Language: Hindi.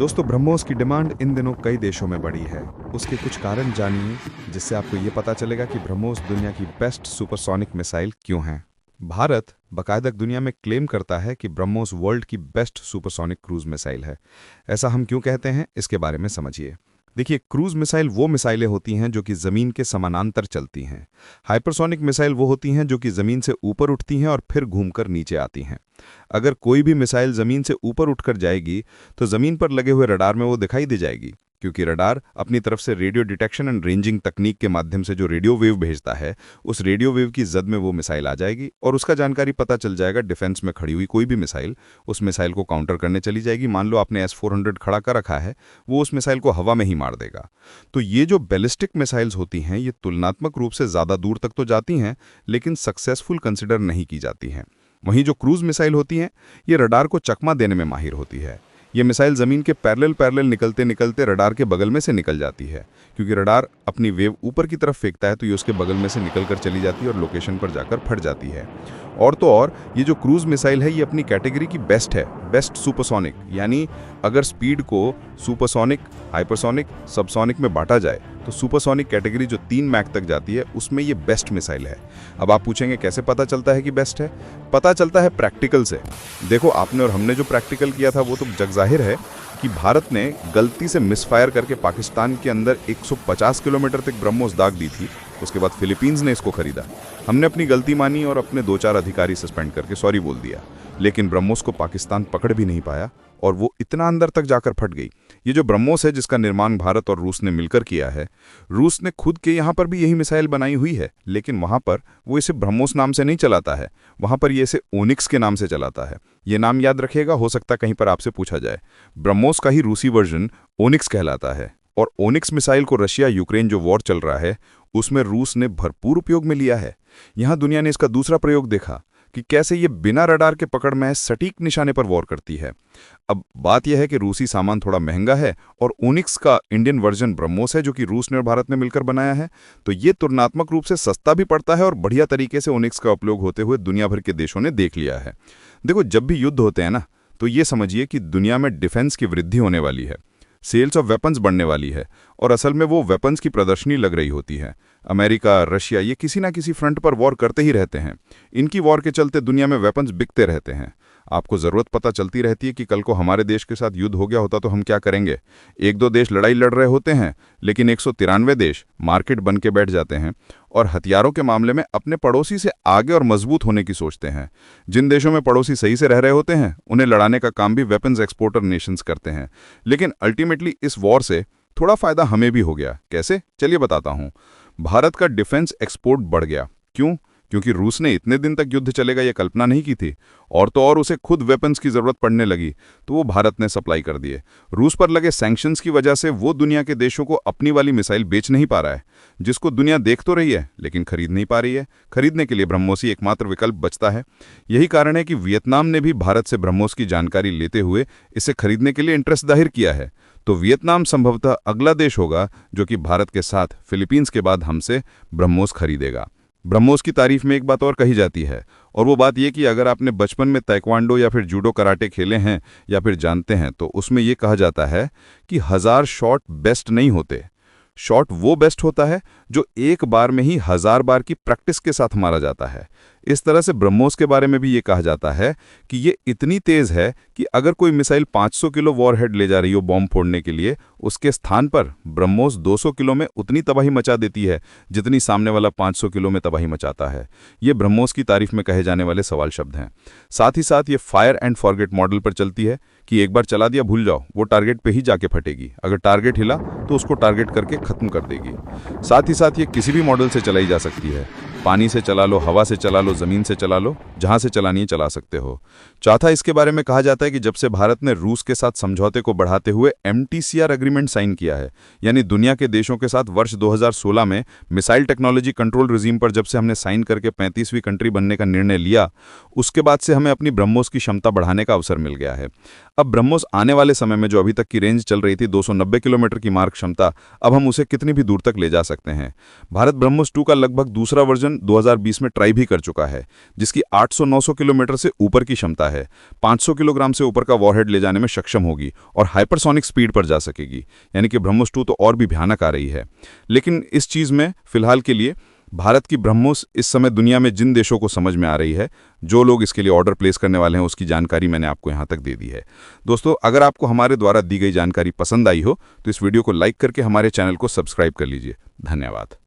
दोस्तों, ब्रह्मोस की डिमांड इन दिनों कई देशों में बढ़ी है। उसके कुछ कारण जानिए, जिससे आपको ये पता चलेगा कि ब्रह्मोस दुनिया की बेस्ट सुपरसोनिक मिसाइल क्यों है। भारत बाकायदा दुनिया में क्लेम करता है कि ब्रह्मोस वर्ल्ड की बेस्ट सुपरसोनिक क्रूज मिसाइल है। ऐसा हम क्यों कहते हैं, इसके बारे में समझिए। देखिए, क्रूज मिसाइल वो मिसाइलें होती हैं जो कि ज़मीन के समानांतर चलती हैं। हाइपरसोनिक मिसाइल वो होती हैं जो कि ज़मीन से ऊपर उठती हैं और फिर घूमकर नीचे आती हैं। अगर कोई भी मिसाइल ज़मीन से ऊपर उठकर जाएगी तो ज़मीन पर लगे हुए रडार में वो दिखाई दे जाएगी, क्योंकि रडार अपनी तरफ से रेडियो डिटेक्शन एंड रेंजिंग तकनीक के माध्यम से जो रेडियो वेव भेजता है, उस रेडियो वेव की जद में वो मिसाइल आ जाएगी और उसका जानकारी पता चल जाएगा। डिफेंस में खड़ी हुई कोई भी मिसाइल उस मिसाइल को काउंटर करने चली जाएगी। मान लो आपने S-400 खड़ा कर रखा है, वो उस मिसाइल को हवा में ही मार देगा। तो ये जो बैलिस्टिक मिसाइल्स होती हैं, ये तुलनात्मक रूप से ज़्यादा दूर तक तो जाती हैं, लेकिन सक्सेसफुल कंसिडर नहीं की जाती हैं। वहीं जो क्रूज मिसाइल होती हैं, ये रडार को चकमा देने में माहिर होती है। ये मिसाइल ज़मीन के पैरेलल निकलते निकलते रडार के बगल में से निकल जाती है, क्योंकि रडार अपनी वेव ऊपर की तरफ फेंकता है तो ये उसके बगल में से निकल कर चली जाती है और लोकेशन पर जाकर फट जाती है। और तो और ये जो क्रूज मिसाइल है, ये अपनी कैटेगरी की बेस्ट है, बेस्ट सुपरसोनिक। यानी अगर स्पीड को सुपरसोनिक, हाइपरसोनिक, सबसोनिक में बांटा जाए तो सुपरसोनिक कैटेगरी जो 3 मैक तक जाती है, उसमें ये बेस्ट मिसाइल है। अब आप पूछेंगे कैसे पता चलता है कि बेस्ट है? पता चलता है प्रैक्टिकल से। देखो, आपने और हमने जो प्रैक्टिकल किया था वो तो जग जाहिर है कि भारत ने गलती से मिसफायर करके पाकिस्तान के अंदर 150 किलोमीटर तक ब्रह्मोस दाग दी थी। उसके बाद फिलीपींस ने इसको खरीदा। हमने अपनी गलती मानी और अपने 2-4 अधिकारी सस्पेंड करके सॉरी बोल दिया, लेकिन ब्रह्मोस को पाकिस्तान पकड़ भी नहीं पाया और वो इतना अंदर तक जाकर फट गई। ये जो ब्रह्मोस है, जिसका निर्माण भारत और रूस ने मिलकर किया है, रूस ने खुद के यहाँ पर भी यही मिसाइल बनाई हुई है, लेकिन वहाँ पर वो इसे ब्रह्मोस नाम से नहीं चलाता है। वहाँ पर ये इसे ओनिक्स के नाम से चलाता है। ये नाम याद रखिएगा, हो सकता कहीं पर आपसे पूछा जाए। ब्रह्मोस का ही रूसी वर्जन ओनिक्स कहलाता है। और ओनिक्स मिसाइल को रशिया यूक्रेन जो वॉर चल रहा है, उसमें रूस ने भरपूर उपयोग में लिया है। यहाँ दुनिया ने इसका दूसरा प्रयोग देखा कि कैसे ये बिना रडार के पकड़ में सटीक निशाने पर वॉर करती है। अब बात यह है कि रूसी सामान थोड़ा महंगा है और ओनिक्स का इंडियन वर्जन ब्रह्मोस है, जो कि रूस ने और भारत ने मिलकर बनाया है। तो ये तुलनात्मक रूप से सस्ता भी पड़ता है और बढ़िया तरीके से ओनिक्स का उपयोग होते हुए दुनिया भर के देशों ने देख लिया है। देखो, जब भी युद्ध होते हैं ना, तो ये समझिए कि दुनिया में डिफेंस की वृद्धि होने वाली है, सेल्स ऑफ वेपन्स बढ़ने वाली है और असल में वो वेपन्स की प्रदर्शनी लग रही होती है। अमेरिका, रशिया, ये किसी ना किसी फ्रंट पर वॉर करते ही रहते हैं। इनकी वॉर के चलते दुनिया में वेपन्स बिकते रहते हैं। आपको ज़रूरत पता चलती रहती है कि कल को हमारे देश के साथ युद्ध हो गया होता तो हम क्या करेंगे। 1-2 देश लड़ाई लड़ रहे होते हैं, लेकिन 193 देश मार्केट बन के बैठ जाते हैं और हथियारों के मामले में अपने पड़ोसी से आगे और मजबूत होने की सोचते हैं। जिन देशों में पड़ोसी सही से रह रहे होते हैं, उन्हें लड़ाने का काम भी वेपन्स एक्सपोर्टर नेशंस करते हैं। लेकिन अल्टीमेटली इस वॉर से थोड़ा फायदा हमें भी हो गया। कैसे? चलिए बताता हूं। भारत का डिफेंस एक्सपोर्ट बढ़ गया। क्यों? क्योंकि रूस ने इतने दिन तक युद्ध चलेगा ये कल्पना नहीं की थी, और तो और उसे खुद वेपन्स की जरूरत पड़ने लगी तो वो भारत ने सप्लाई कर दिए। रूस पर लगे सैंक्शंस की वजह से वो दुनिया के देशों को अपनी वाली मिसाइल बेच नहीं पा रहा है, जिसको दुनिया देख तो रही है लेकिन खरीद नहीं पा रही है। खरीदने के लिए ब्रह्मोस ही एकमात्र विकल्प बचता है। यही कारण है कि वियतनाम ने भी भारत से ब्रह्मोस की जानकारी लेते हुए इसे खरीदने के लिए इंटरेस्ट जाहिर किया है। तो वियतनाम संभवतः अगला देश होगा जो कि भारत के साथ फिलीपींस के बाद हमसे ब्रह्मोस खरीदेगा। ब्रह्मोस की तारीफ में एक बात और कही जाती है, और वो बात ये कि अगर आपने बचपन में ताइक्वांडो या फिर जूडो कराटे खेले हैं या फिर जानते हैं, तो उसमें ये कहा जाता है कि 1000 शॉट बेस्ट नहीं होते। शॉट वो बेस्ट होता है जो एक बार में ही 1000 बार की प्रैक्टिस के साथ मारा जाता है। इस तरह से ब्रह्मोस के बारे में भी ये कहा जाता है कि ये इतनी तेज है कि अगर कोई मिसाइल 500 किलो वॉरहेड ले जा रही हो बॉम्ब फोड़ने के लिए, उसके स्थान पर ब्रह्मोस 200 किलो में उतनी तबाही मचा देती है जितनी सामने वाला 500 किलो में तबाही मचाता है। ये ब्रह्मोस की तारीफ में कहे जाने वाले सवाल शब्द हैं। साथ ही साथ ये फायर एंड फॉरगेट मॉडल पर चलती है कि एक बार चला दिया भूल जाओ, वो टारगेट पे ही जाके फटेगी। अगर टारगेट हिला तो उसको टारगेट करके खत्म कर देगी। साथ ही साथ ये किसी भी मॉडल से चलाई जा सकती है। पानी से चला लो, हवा से चला लो, जमीन से चला लो, जहां से चलानी है चला सकते हो। चौथा, इसके बारे में कहा जाता है कि जब से भारत ने रूस के साथ समझौते को बढ़ाते हुए MTCR एग्रीमेंट साइन किया है, यानी दुनिया के देशों के साथ वर्ष 2016 में मिसाइल टेक्नोलॉजी कंट्रोल रिजीम पर जब से हमने साइन करके 35वीं कंट्री बनने का निर्णय लिया, उसके बाद से हमें अपनी ब्रह्मोस की क्षमता बढ़ाने का अवसर मिल गया है। अब ब्रह्मोस आने वाले समय में जो अभी तक की रेंज चल रही थी 290 किलोमीटर की मार्क क्षमता, अब हम उसे कितनी भी दूर तक ले जा सकते हैं। भारत ब्रह्मोस 2 का लगभग दूसरा वर्जन मिशन 2020 में ट्राई भी कर चुका है, जिसकी 800-900 किलोमीटर से ऊपर की क्षमता है। 500 किलोग्राम से ऊपर का वॉरहेड ले जाने में सक्षम होगी और हाइपरसोनिक स्पीड पर जा सकेगी, यानी कि ब्रह्मोस 2 तो और भी भयानक आ रही है। लेकिन इस चीज़ में फिलहाल के लिए भारत की ब्रह्मोस इस समय दुनिया में जिन देशों को समझ में आ रही है, जो लोग इसके लिए ऑर्डर प्लेस करने वाले हैं, उसकी जानकारी मैंने आपको यहाँ तक दे दी है। दोस्तों, अगर आपको हमारे द्वारा दी गई जानकारी पसंद आई हो तो इस वीडियो को लाइक करके हमारे चैनल को सब्सक्राइब कर लीजिए। धन्यवाद।